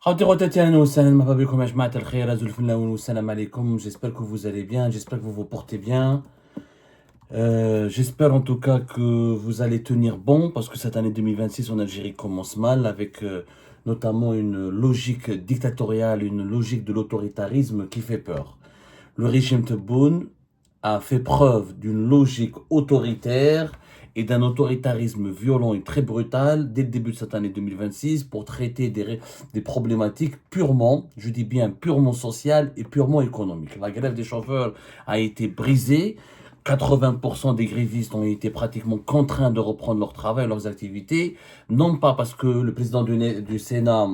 J'espère que vous allez bien, j'espère que vous vous portez bien. J'espère en tout cas que vous allez tenir bon parce que cette année 2026 en Algérie commence mal avec notamment une logique dictatoriale, une logique de l'autoritarisme qui fait peur. Le régime Tebboune a fait preuve d'une logique autoritaire et d'un autoritarisme violent et très brutal dès le début de cette année 2026 pour traiter des problématiques purement, je dis bien purement sociales et purement économiques. La grève des chauffeurs a été brisée. 80% des grévistes ont été pratiquement contraints de reprendre leur travail, leurs activités, non pas parce que le président du Sénat,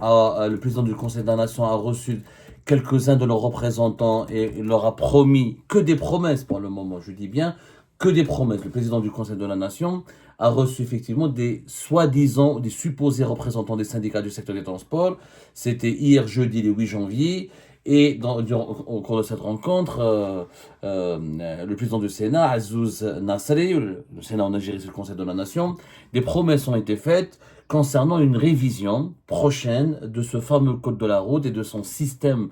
le président du Conseil de la Nation a reçu quelques-uns de leurs représentants et leur a promis que des promesses pour le moment, je dis bien que des promesses. Le président du Conseil de la Nation a reçu effectivement des soi-disant, des supposés représentants des syndicats du secteur des transports. C'était hier jeudi le 8 janvier. Et au cours de cette rencontre, le président du Sénat, Azouz Nasri, le Sénat en Algérie, c'est le Conseil de la Nation, des promesses ont été faites concernant une révision prochaine de ce fameux code de la route et de son système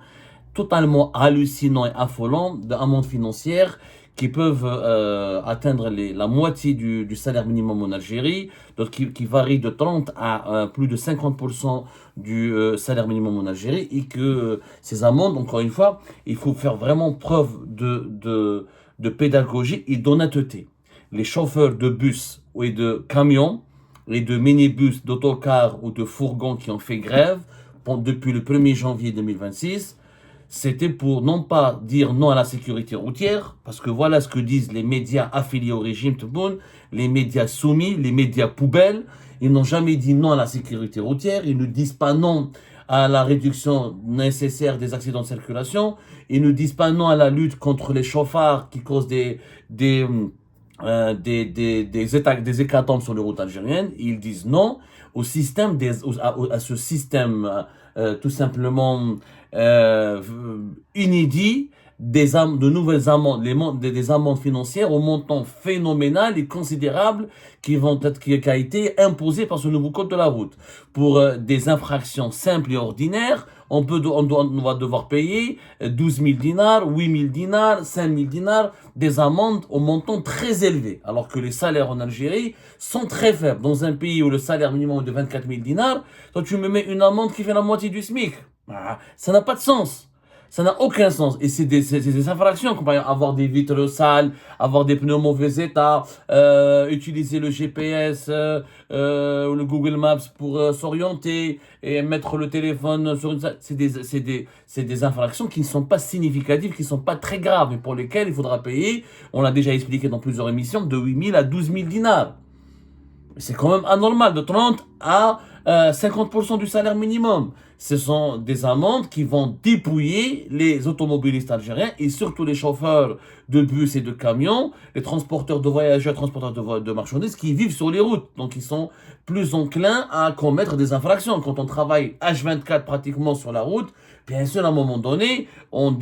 totalement hallucinant et affolant d'amendes financières qui peuvent atteindre la moitié du salaire minimum en Algérie, donc qui varie de 30 à plus de 50% du salaire minimum en Algérie, et que ces amendes, encore une fois, il faut faire vraiment preuve de pédagogie et d'honnêteté. Les chauffeurs de bus et de camions, et de minibus, d'autocars ou de fourgons qui ont fait grève depuis le 1er janvier 2026, c'était pour non pas dire non à la sécurité routière, parce que voilà ce que disent les médias affiliés au régime Tebboune, les médias soumis, les médias poubelles. Ils n'ont jamais dit non à la sécurité routière, ils ne disent pas non à la réduction nécessaire des accidents de circulation, ils ne disent pas non à la lutte contre les chauffards qui causent des hécatombes sur les routes algériennes. Ils disent non au système à ce système tout simplement inédit de nouvelles amendes, des amendes financières au montant phénoménal et considérable qui a été imposé par ce nouveau code de la route. Pour des infractions simples et ordinaires, on va devoir payer 12 000 dinars, 8 000 dinars, 5 000 dinars, des amendes au montant très élevé, alors que les salaires en Algérie sont très faibles. Dans un pays où le salaire minimum est de 24 000 dinars, toi tu me mets une amende qui fait la moitié du SMIC. Ça n'a pas de sens. Ça n'a aucun sens. Et c'est des infractions, comme par exemple avoir des vitres sales, avoir des pneus mauvais état, utiliser le GPS ou le Google Maps pour s'orienter et mettre le téléphone sur une salle. C'est des infractions qui ne sont pas significatives, qui ne sont pas très graves et pour lesquelles il faudra payer, on l'a déjà expliqué dans plusieurs émissions, de 8 000 à 12 000 dinars. C'est quand même anormal, de 30 à 50% du salaire minimum. Ce sont des amendes qui vont dépouiller les automobilistes algériens et surtout les chauffeurs de bus et de camions, les transporteurs de voyageurs, transporteurs de marchandises qui vivent sur les routes. Donc ils sont plus enclins à commettre des infractions. Quand on travaille H24 pratiquement sur la route, bien sûr à un moment donné, on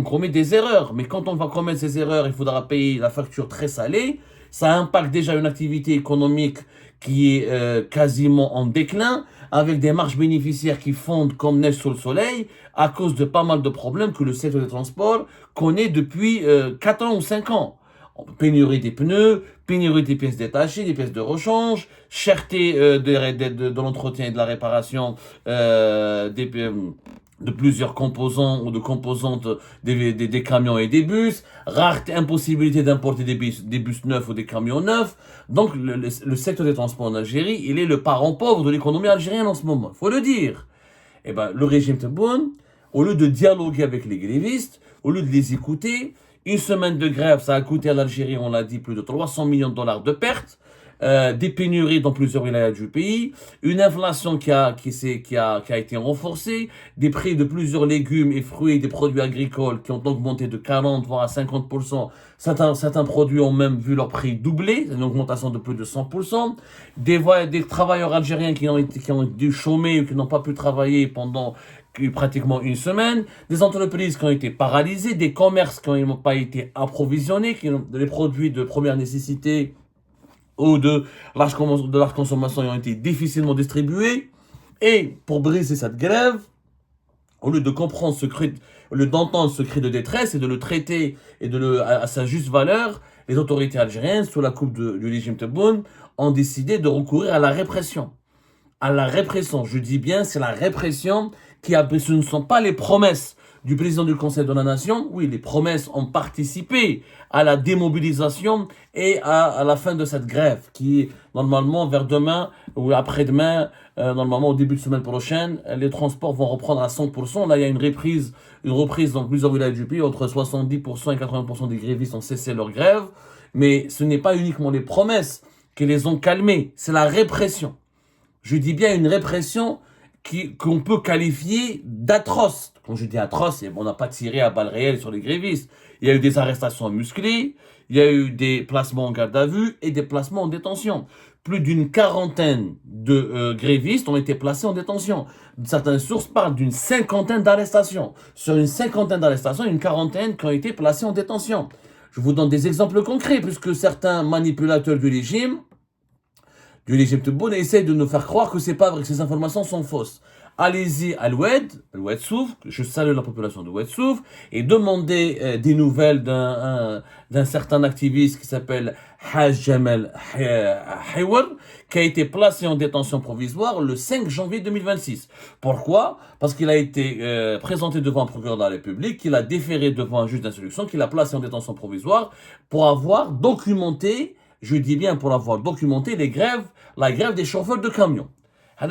commet des erreurs. Mais quand on va commettre ces erreurs, il faudra payer la facture très salée. Ça impacte déjà une activité économique qui est quasiment en déclin, avec des marges bénéficiaires qui fondent comme neige sur le soleil, à cause de pas mal de problèmes que le secteur des transports connaît depuis 4 ans ou 5 ans. Pénurie des pneus, pénurie des pièces détachées, des pièces de rechange, cherté de l'entretien et de la réparation de plusieurs composants ou de composantes des camions et des bus, rareté, impossibilité d'importer des bus neufs ou des camions neufs. Donc le secteur des transports en Algérie, il est le parent pauvre de l'économie algérienne en ce moment, il faut le dire. Et ben, le régime Tebboune, au lieu de dialoguer avec les grévistes, au lieu de les écouter, une semaine de grève, ça a coûté à l'Algérie, on l'a dit, plus de 300 millions de dollars de pertes. Des pénuries dans plusieurs wilayas du pays, une inflation qui a été renforcée, des prix de plusieurs légumes et fruits et des produits agricoles qui ont augmenté de 40 voire à 50%. Certains produits ont même vu leur prix doubler, une augmentation de plus de 100%. Des travailleurs algériens qui ont dû chômer ou qui n'ont pas pu travailler pendant pratiquement une semaine, des entreprises qui ont été paralysées, des commerces qui n'ont pas été approvisionnés, les produits de première nécessité ou de large consommation ont été difficilement distribués. Et pour briser cette grève, au lieu de comprendre au lieu d'entendre ce cri de détresse et de le traiter à sa juste valeur, les autorités algériennes, sous la coupe du régime Tebboune, ont décidé de recourir à la répression. À la répression, je dis bien, c'est la répression ce ne sont pas les promesses du président du Conseil de la Nation. Oui, les promesses ont participé à la démobilisation et à la fin de cette grève qui, normalement, vers demain ou après-demain, normalement au début de semaine prochaine, les transports vont reprendre à 100%. Là, il y a une reprise dans plusieurs villages du pays. Entre 70% et 80% des grévistes ont cessé leur grève. Mais ce n'est pas uniquement les promesses qui les ont calmés, c'est la répression. Je dis bien une répression qu'on peut qualifier d'atroce. Quand je dis atroce, on n'a pas tiré à balles réelles sur les grévistes. Il y a eu des arrestations musclées, il y a eu des placements en garde à vue et des placements en détention. Plus d'une quarantaine de grévistes ont été placés en détention. Certaines sources parlent d'une cinquantaine d'arrestations. Sur une cinquantaine d'arrestations, une quarantaine qui ont été placés en détention. Je vous donne des exemples concrets, puisque certains manipulateurs du régime Tebboune essaye de nous faire croire que c'est pas vrai, que ces informations sont fausses. Allez-y à Oued Souf, je salue la population de Oued Souf, et demandez des nouvelles d'un certain activiste qui s'appelle Haj Jamal Haywar, qui a été placé en détention provisoire le 5 janvier 2026. Pourquoi? Parce qu'il a été présenté devant un procureur de la République, qu'il a déféré devant un juge d'instruction, qu'il a placé en détention provisoire pour avoir documenté, je dis bien pour avoir documenté la grève des chauffeurs de camions.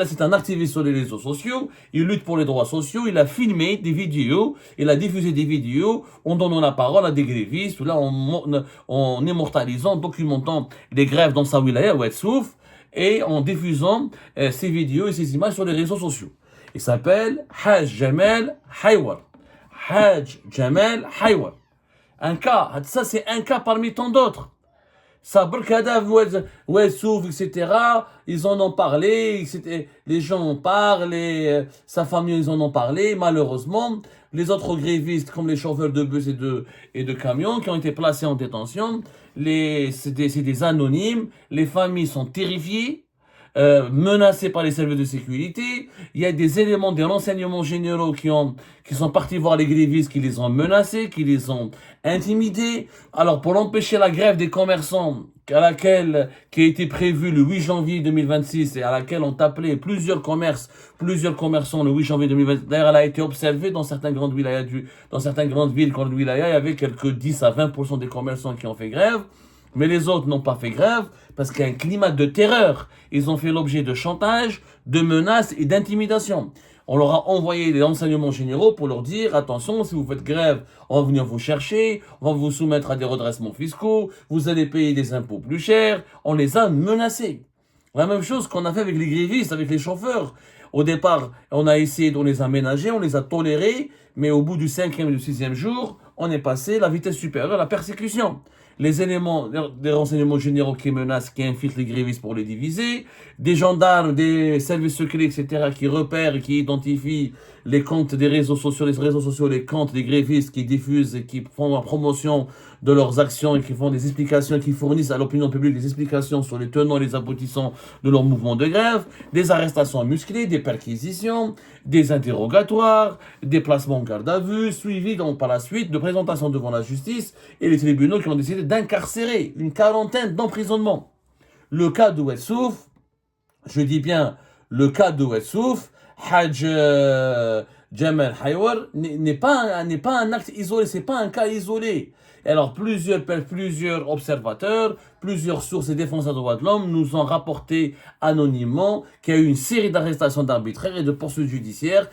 C'est un activiste sur les réseaux sociaux, il lutte pour les droits sociaux, il a filmé des vidéos, il a diffusé des vidéos en donnant la parole à des grévistes, là, en immortalisant, documentant les grèves dans sa wilaya, Oued Souf, et en diffusant ces vidéos et ces images sur les réseaux sociaux. Il s'appelle Haj Jamal Haywar. Haj Jamal Haywar. Ça c'est un cas parmi tant d'autres. Sabr Kadhav, Oued Souf, etc. Ils en ont parlé, les gens en parlent, sa famille, ils en ont parlé. Malheureusement, les autres grévistes, comme les chauffeurs de bus et de camions, qui ont été placés en détention, c'est des anonymes. Les familles sont terrifiées, menacées par les services de sécurité. Il y a des éléments des renseignements généraux qui sont partis voir les grévistes, qui les ont menacés, qui les ont intimidés. Alors, pour empêcher la grève des commerçants, qui a été prévue le 8 janvier 2026 et à laquelle ont appelé plusieurs commerçants le 8 janvier 2026. D'ailleurs, elle a été observée dans certaines grandes villes, il y avait quelques 10 à 20% des commerçants qui ont fait grève. Mais les autres n'ont pas fait grève parce qu'il y a un climat de terreur. Ils ont fait l'objet de chantage, de menaces et d'intimidation. On leur a envoyé des renseignements généraux pour leur dire, attention, si vous faites grève, on va venir vous chercher, on va vous soumettre à des redressements fiscaux, vous allez payer des impôts plus chers. On les a menacés. La même chose qu'on a fait avec les grévistes, avec les chauffeurs. Au départ, on a essayé, on les a ménagés, on les a tolérés, mais au bout du 5e et du 6e jour, on est passé la vitesse supérieure à la persécution. Les éléments des renseignements généraux qui menacent, qui infiltrent les grévistes pour les diviser, des gendarmes, des services secrets, etc., qui repèrent et qui identifient les comptes des réseaux sociaux, les comptes des grévistes qui diffusent et qui font la promotion de leurs actions et qui font des explications, qui fournissent à l'opinion publique des explications sur les tenants et les aboutissants de leur mouvement de grève, des arrestations musclées, des perquisitions, des interrogatoires, des placements en garde à vue, suivis donc par la suite de présentations devant la justice et les tribunaux qui ont décidé d'incarcérer une quarantaine d'emprisonnements. Le cas de Oued Souf, je dis bien le cas de Oued Souf, Haj Jamal Haywar n'est pas un acte isolé, c'est pas un cas isolé. Alors plusieurs observateurs, plusieurs sources et défenseurs des droits de l'homme nous ont rapporté anonymement qu'il y a eu une série d'arrestations d'arbitraires et de poursuites judiciaires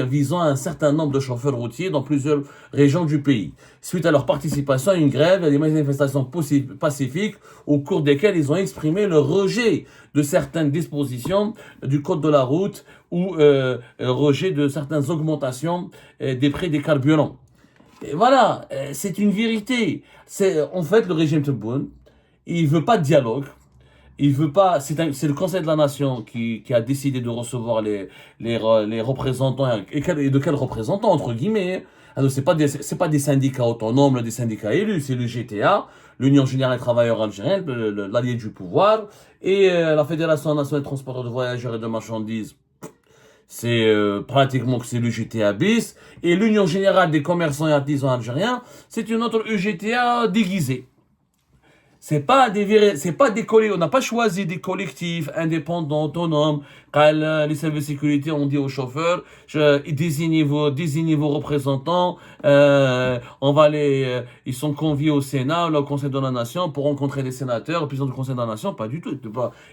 visant un certain nombre de chauffeurs routiers dans plusieurs régions du pays. Suite à leur participation à une grève et à des manifestations pacifiques au cours desquelles ils ont exprimé leur rejet de certaines dispositions du code de la route ou rejet de certaines augmentations des prix des carburants. Et voilà, c'est une vérité. En fait, le régime Tebboune, il veut pas de dialogue. Il veut pas. C'est le Conseil de la Nation qui a décidé de recevoir les représentants et de quels représentants entre guillemets. Alors c'est pas des syndicats autonomes, des syndicats élus. C'est le GTA, l'Union Générale des Travailleurs Algériens, l'allié du pouvoir, et la Fédération nationale de transporteurs de voyageurs et de marchandises, c'est pratiquement que c'est l'UGTA bis, et l'Union Générale des Commerçants et Artisans Algériens, c'est une autre UGTA déguisée. C'est pas on n'a pas choisi des collectifs indépendants, autonomes. Quand les services de sécurité ont dit aux chauffeurs, désignez vos représentants, ils sont conviés au Sénat, au Conseil de la Nation, pour rencontrer les sénateurs, le président du Conseil de la Nation, pas du tout.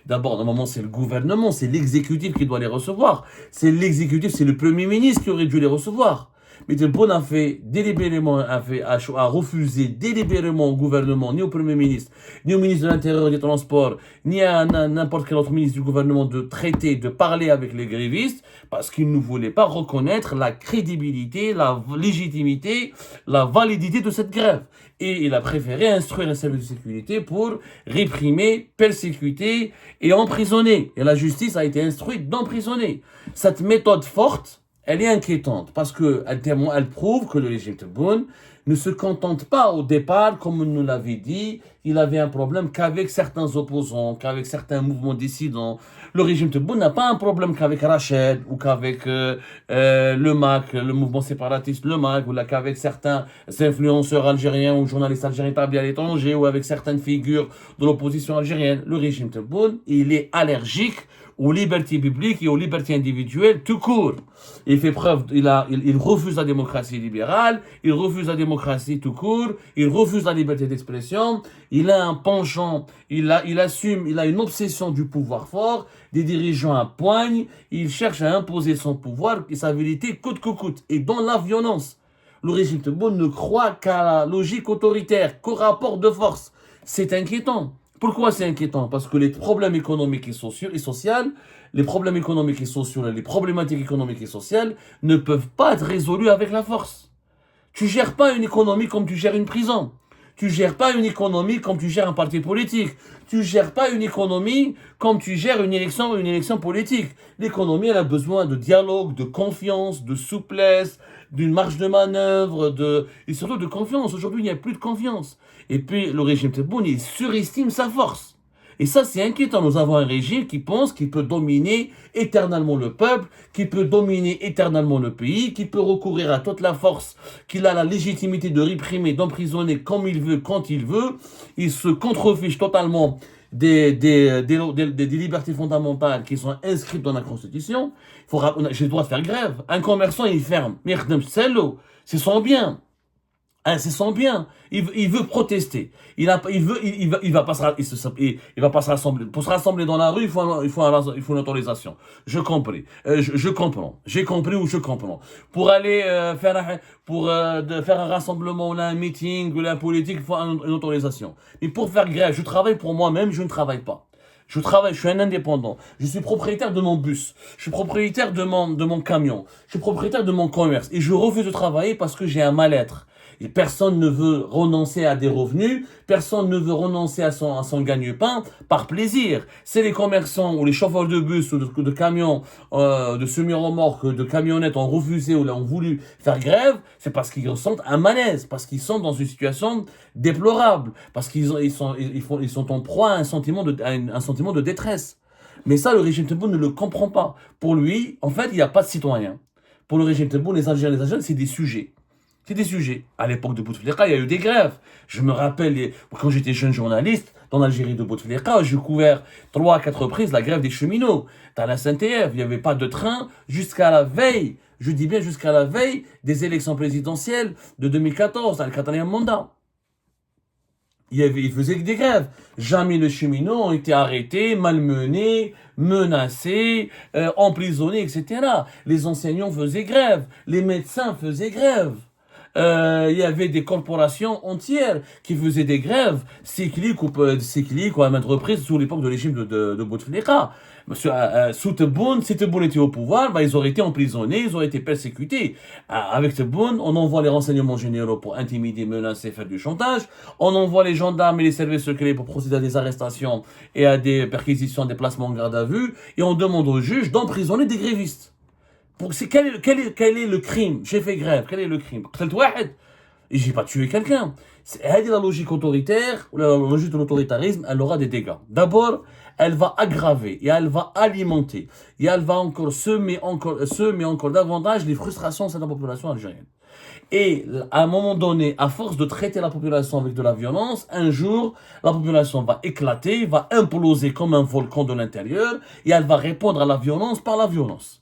D'abord, normalement, c'est le gouvernement, c'est l'exécutif qui doit les recevoir. C'est le Premier ministre qui aurait dû les recevoir. Mais Tebboune a refusé délibérément au gouvernement, ni au Premier ministre, ni au ministre de l'Intérieur et des Transports, ni à n'importe quel autre ministre du gouvernement de parler avec les grévistes, parce qu'il ne voulait pas reconnaître la crédibilité, la légitimité, la validité de cette grève. Et il a préféré instruire un service de sécurité pour réprimer, persécuter et emprisonner. Et la justice a été instruite d'emprisonner. Cette méthode forte, elle est inquiétante parce qu'elle prouve que le régime Tebboune ne se contente pas au départ, comme on nous l'avait dit, il avait un problème qu'avec certains opposants, qu'avec certains mouvements dissidents. Le régime Tebboune n'a pas un problème qu'avec Rached ou qu'avec le MAC, le mouvement séparatiste, le MAC, ou qu'avec certains influenceurs algériens ou journalistes algériens établis à l'étranger ou avec certaines figures de l'opposition algérienne. Le régime Tebboune, il est allergique aux libertés publiques et aux libertés individuelles tout court. Il fait preuve, il refuse la démocratie libérale, il refuse la démocratie tout court, il refuse la liberté d'expression, il a un penchant, il a une obsession du pouvoir fort, des dirigeants à poigne, il cherche à imposer son pouvoir et sa vérité coûte que coûte, et dans la violence. Le régime Tebboune ne croit qu'à la logique autoritaire, qu'au rapport de force. C'est inquiétant. Pourquoi c'est inquiétant? Parce que les problèmes économiques et sociaux et sociaux, les problématiques économiques et sociales ne peuvent pas être résolus avec la force. Tu gères pas une économie comme tu gères une prison. Tu gères pas une économie comme tu gères un parti politique. Tu gères pas une économie comme tu gères une élection politique. L'économie, elle a besoin de dialogue, de confiance, de souplesse, d'une marge de manœuvre, et surtout de confiance. Aujourd'hui, il n'y a plus de confiance. Et puis, le régime Tebboune, il surestime sa force. Et ça, c'est inquiétant. Nous avons un régime qui pense qu'il peut dominer éternellement le peuple, qui peut dominer éternellement le pays, qui peut recourir à toute la force, qu'il a la légitimité de réprimer, d'emprisonner comme il veut, quand il veut. Il se contrefiche totalement des libertés fondamentales qui sont inscrites dans la Constitution. J'ai le droit de faire grève. Un commerçant, il ferme. C'est son bien. C'est son bien. Il veut protester. Il va pas se rassembler. Pour se rassembler dans la rue, il faut une autorisation. Je comprends. J'ai compris ou je comprends. Pour aller faire un rassemblement ou un meeting ou un politique, il faut une autorisation. Mais pour faire grève, je travaille pour moi-même, je ne travaille pas. Je suis un indépendant. Je suis propriétaire de mon bus. Je suis propriétaire de mon camion. Je suis propriétaire de mon commerce. Et je refuse de travailler parce que j'ai un mal-être. Et personne ne veut renoncer à des revenus, personne ne veut renoncer à son gagne-pain par plaisir. C'est les commerçants ou les chauffeurs de bus ou de camions, de semi-remorques, de camionnettes ont refusé ou ont voulu faire grève, c'est parce qu'ils ressentent un malaise, parce qu'ils sont dans une situation déplorable, parce qu'ils sont en proie à un sentiment de détresse. Mais ça, le régime Tebboune ne le comprend pas. Pour lui, en fait, il n'y a pas de citoyens. Pour le régime Tebboune, les Algériens, c'est des sujets. C'est des sujets. À l'époque de Bouteflika, il y a eu des grèves. Je me rappelle, quand j'étais jeune journaliste, dans l'Algérie de Bouteflika, j'ai couvert 3 à 4 reprises la grève des cheminots. Dans la SNTF, il n'y avait pas de train jusqu'à la veille, je dis bien jusqu'à la veille des élections présidentielles de 2014, dans le 4e mandat. Il faisait des grèves. Jamais les cheminots ont été arrêtés, malmenés, menacés, emprisonnés, etc. Les enseignants faisaient grève. Les médecins faisaient grève. Il y avait des corporations entières qui faisaient des grèves cycliques ou à maintes reprises sous l'époque de régime de Bouteflika. Si Tebboune était au pouvoir, ils auraient été emprisonnés, ils auraient été persécutés. Avec Tebboune, on envoie les renseignements généraux pour intimider, menacer, faire du chantage. On envoie les gendarmes et les services secrets pour procéder à des arrestations et à des perquisitions, des placements en garde à vue. Et on demande aux juges d'emprisonner des grévistes. Quel est le crime? J'ai fait grève, quel est le crime? Et j'ai pas tué quelqu'un. La logique autoritaire, ou la logique de l'autoritarisme, elle aura des dégâts. D'abord, elle va aggraver et elle va alimenter et elle va semer encore davantage les frustrations de la population algérienne. Et à un moment donné, à force de traiter la population avec de la violence, un jour, la population va éclater, va imploser comme un volcan de l'intérieur, et elle va répondre à la violence par la violence.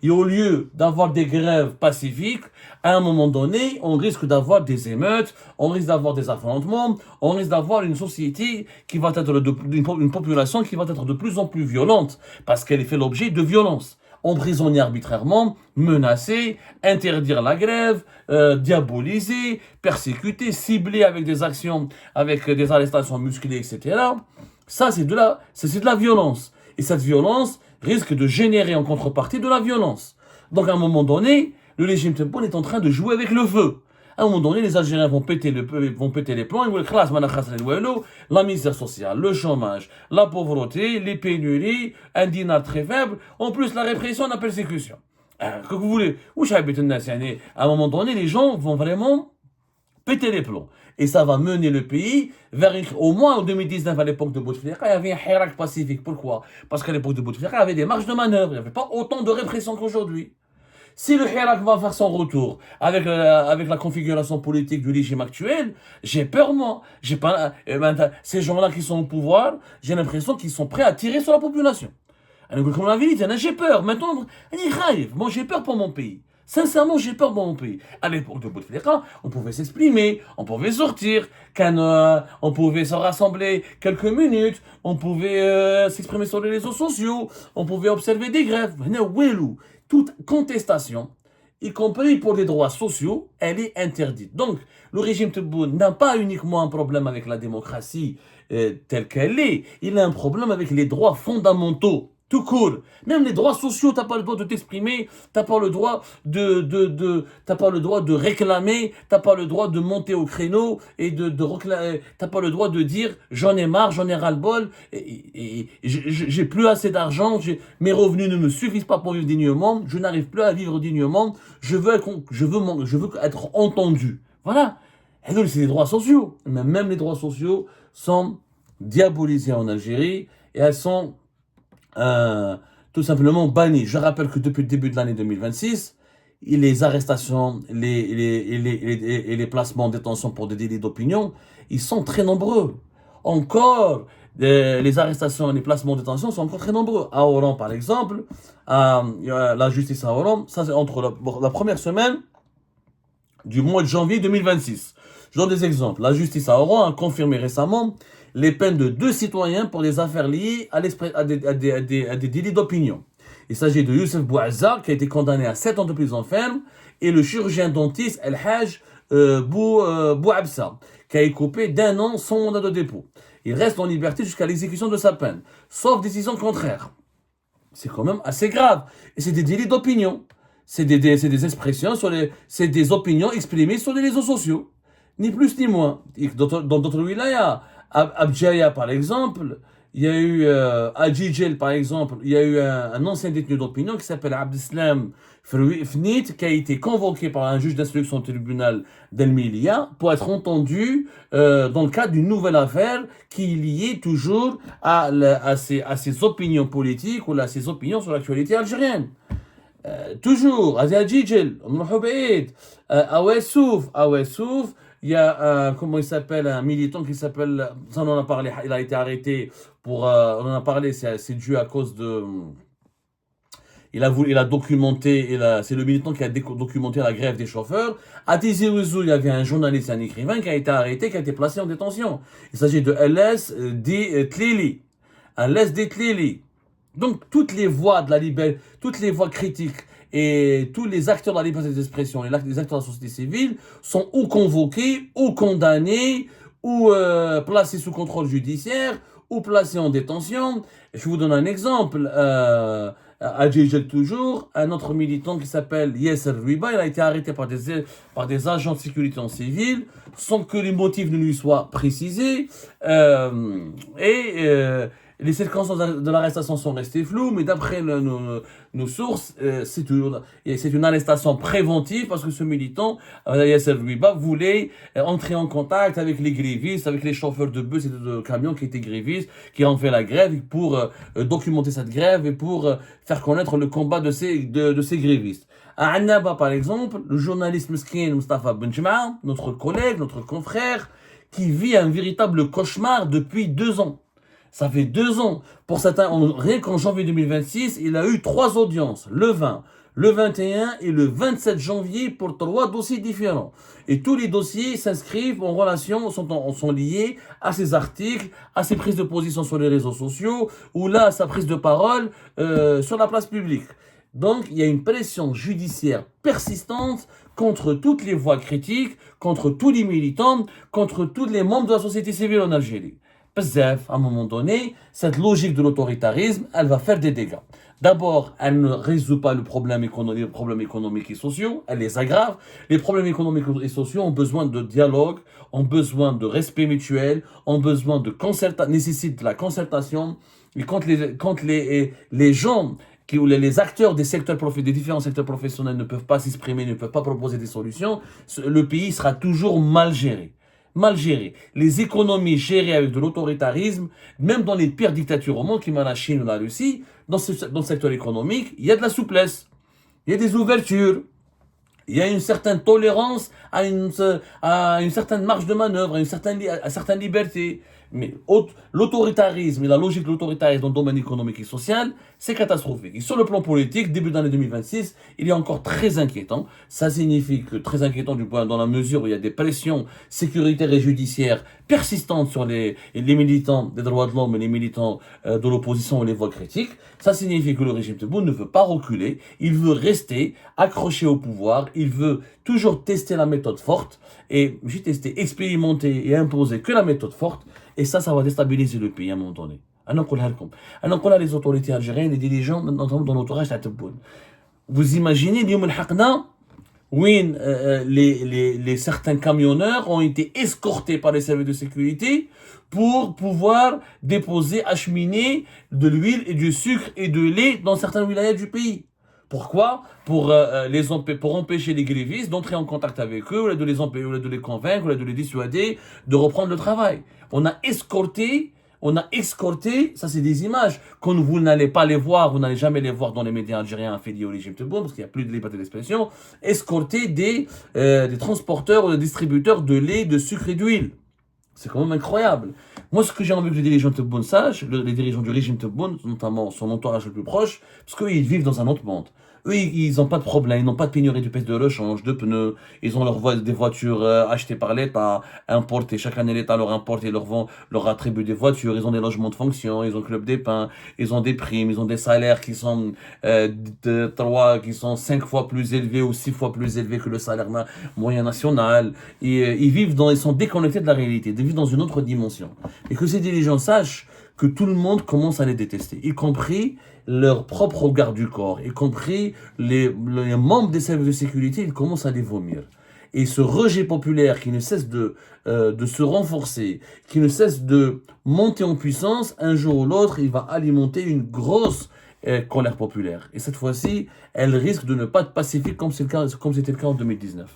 Et au lieu d'avoir des grèves pacifiques, à un moment donné, on risque d'avoir des émeutes, on risque d'avoir des affrontements, on risque d'avoir une société qui va être une population qui va être de plus en plus violente, parce qu'elle fait l'objet de violences. Emprisonner arbitrairement, menacer, interdire la grève, diaboliser, persécuter, cibler avec des actions, avec des arrestations musclées, etc. Ça, c'est de la violence. Et cette violence risque de générer en contrepartie de la violence. Donc à un moment donné, le régime Tebboune est en train de jouer avec le feu. À un moment donné, les Algériens vont péter les plombs, ils vont dire la misère sociale, le chômage, la pauvreté, les pénuries, un dinar très faible, en plus la répression, la persécution. Que vous voulez? À un moment donné, les gens vont vraiment péter les plombs. Et ça va mener le pays vers au moins en 2019, à l'époque de Bouteflika, il y avait un hirak pacifique. Pourquoi? Parce qu'à l'époque de Bouteflika, il y avait des marges de manœuvre, il n'y avait pas autant de répression qu'aujourd'hui. Si le hirak va faire son retour avec la configuration politique du régime actuel, j'ai peur, moi. Ces gens-là qui sont au pouvoir, j'ai l'impression qu'ils sont prêts à tirer sur la population. Comme la vérité, j'ai peur. Maintenant, moi j'ai peur pour mon pays. Sincèrement, j'ai peur pour mon pays. À l'époque de Bouteflika, on pouvait s'exprimer, on pouvait sortir, on pouvait se rassembler quelques minutes, on pouvait s'exprimer sur les réseaux sociaux, on pouvait observer des grèves. Toute contestation, y compris pour les droits sociaux, elle est interdite. Donc, le régime Tebboune n'a pas uniquement un problème avec la démocratie telle qu'elle est, il a un problème avec les droits fondamentaux. Tout court. Même les droits sociaux, t'as pas le droit de t'exprimer, t'as pas le droit t'as pas le droit de réclamer, t'as pas le droit de monter au créneau et t'as pas le droit de dire j'en ai marre, j'en ai ras-le-bol, et j'ai plus assez d'argent, mes revenus ne me suffisent pas pour vivre dignement, je n'arrive plus à vivre dignement, je veux être entendu. Voilà. Et donc c'est les droits sociaux. Mais même les droits sociaux sont diabolisés en Algérie et elles sont tout simplement banni. Je rappelle que depuis le début de l'année 2026, les arrestations et les placements en détention pour des délits d'opinion, ils sont très nombreux. Encore, les arrestations et les placements en détention sont encore très nombreux. À Oran, par exemple, la justice à Oran, ça c'est entre la première semaine du mois de janvier 2026. Je donne des exemples. La justice à Oran a confirmé récemment les peines de 2 citoyens pour des affaires liées à des délits d'opinion. Il s'agit de Youssef Bouazza, qui a été condamné à 7 ans de prison ferme, et le chirurgien dentiste El Haj Bouabsa, qui a été coupé d'1 an sans mandat de dépôt. Il reste en liberté jusqu'à l'exécution de sa peine, sauf décision contraire. C'est quand même assez grave. Et c'est des délits d'opinion. C'est des expressions, c'est des opinions exprimées sur les réseaux sociaux. Ni plus ni moins. Dans d'autres wilayas, Abjaya, par exemple, il y a eu à Jijel, par exemple, il y a eu un ancien détenu d'opinion qui s'appelle Abdeslam Fnit, qui a été convoqué par un juge d'instruction au tribunal d'El Milia pour être entendu dans le cadre d'une nouvelle affaire qui est liée toujours à ses opinions politiques ou à ses opinions sur l'actualité algérienne. Toujours, à Jijel, à Ouessouf, il y a, comment il s'appelle, un militant qui s'appelle, ça on en a parlé, il a été arrêté on en a parlé, c'est dû à cause de, il a documenté, c'est le militant qui a documenté la grève des chauffeurs. À Tizi Ouzou, il y avait un journaliste, un écrivain qui a été arrêté, qui a été placé en détention. Il s'agit de LS Tlili. LS Tlili. Donc, toutes les voix de la liberté, toutes les voix critiques et tous les acteurs de la liberté d'expression et les acteurs de la société civile sont ou convoqués, ou condamnés, ou placés sous contrôle judiciaire, ou placés en détention. Je vous donne un exemple. À Djidjel toujours, un autre militant qui s'appelle Yasser Riba, il a été arrêté par des agents de sécurité en civil, sans que les motifs ne lui soient précisés. Les circonstances de l'arrestation sont restées floues, mais d'après nos sources, c'est une arrestation préventive parce que ce militant, Yasser Louiba, voulait entrer en contact avec les grévistes, avec les chauffeurs de bus et de camions qui étaient grévistes, qui ont fait la grève pour documenter cette grève et pour faire connaître le combat de ces grévistes. À Annaba, par exemple, le journaliste Meskin Mustafa Benjma, notre collègue, notre confrère, qui vit un véritable cauchemar depuis 2 ans. Ça fait 2 ans. Pour certains, rien qu'en janvier 2026, il a eu 3 audiences. Le 20, le 21 et le 27 janvier pour 3 dossiers différents. Et tous les dossiers s'inscrivent en relation, sont liés à ses articles, à ses prises de position sur les réseaux sociaux, ou là, à sa prise de parole sur la place publique. Donc, il y a une pression judiciaire persistante contre toutes les voix critiques, contre tous les militants, contre tous les membres de la société civile en Algérie. Bzaf, à un moment donné, cette logique de l'autoritarisme, elle va faire des dégâts. D'abord, elle ne résout pas les problèmes économiques et sociaux, elle les aggrave. Les problèmes économiques et sociaux ont besoin de dialogue, ont besoin de respect mutuel, ont besoin de nécessitent de la concertation. Et quand les gens ou les acteurs des différents secteurs professionnels ne peuvent pas s'exprimer, ne peuvent pas proposer des solutions, le pays sera toujours mal géré. Mal géré. Les économies gérées avec de l'autoritarisme, même dans les pires dictatures au monde, comme la Chine ou la Russie, dans le secteur économique, il y a de la souplesse, il y a des ouvertures, il y a une certaine tolérance à une certaine marge de manœuvre, à certaine liberté. Mais l'autoritarisme et la logique de l'autoritarisme dans le domaine économique et social, c'est catastrophique. Et sur le plan politique, début d'année 2026, il est encore très inquiétant. Ça signifie que très inquiétant dans la mesure où il y a des pressions sécuritaires et judiciaires persistantes sur les militants des droits de l'homme et les militants de l'opposition et les voix critiques. Ça signifie que le régime Tebboune ne veut pas reculer. Il veut rester accroché au pouvoir. Il veut toujours tester la méthode forte. Et j'ai testé, expérimenté et imposé que la méthode forte. Et ça va déstabiliser le pays à un moment donné. Les autorités algériennes, les dirigeants, notamment dans l'entourage de Tebboune. Vous imaginez, certains camionneurs ont été escortés par les services de sécurité pour pouvoir acheminer de l'huile et du sucre et de lait dans certains wilayas du pays. Pourquoi? Pour empêcher les grévistes d'entrer en contact avec eux, ou de les convaincre, ou de les dissuader de reprendre le travail. On a escorté, ça c'est des images, quand vous n'allez pas les voir, vous n'allez jamais les voir dans les médias algériens affiliés au régime Tebboune, parce qu'il n'y a plus de liberté d'expression, escorter des transporteurs ou des distributeurs de lait, de sucre et d'huile. C'est quand même incroyable. Moi, ce que j'ai envie que les dirigeants Tebboune sachent, les dirigeants du régime Tebboune, notamment son entourage le plus proche, parce qu'eux, ils vivent dans un autre monde. Eux, ils n'ont pas de problème, ils n'ont pas de pénurie de pièces de rechange, de pneus, ils ont des voitures achetées par l'État, importées. Chaque année, l'État leur importe et leur attribue des voitures, ils ont des logements de fonction, ils ont le club des pains, ils ont des primes, ils ont des salaires qui sont 5 fois plus élevés ou 6 fois plus élevés que le salaire moyen national. Et, ils sont déconnectés de la réalité, ils vivent dans une autre dimension. Et que ces dirigeants sachent que tout le monde commence à les détester, y compris leur propre garde du corps, y compris les membres des services de sécurité, ils commencent à les vomir. Et ce rejet populaire qui ne cesse de se renforcer, qui ne cesse de monter en puissance, un jour ou l'autre, il va alimenter une grosse colère populaire. Et cette fois-ci, elle risque de ne pas être pacifique comme c'était le cas en 2019.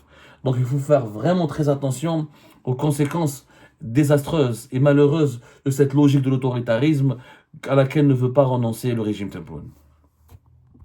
Donc il faut faire vraiment très attention aux conséquences désastreuses et malheureuses de cette logique de l'autoritarisme à laquelle ne veut pas renoncer le régime Tebboune.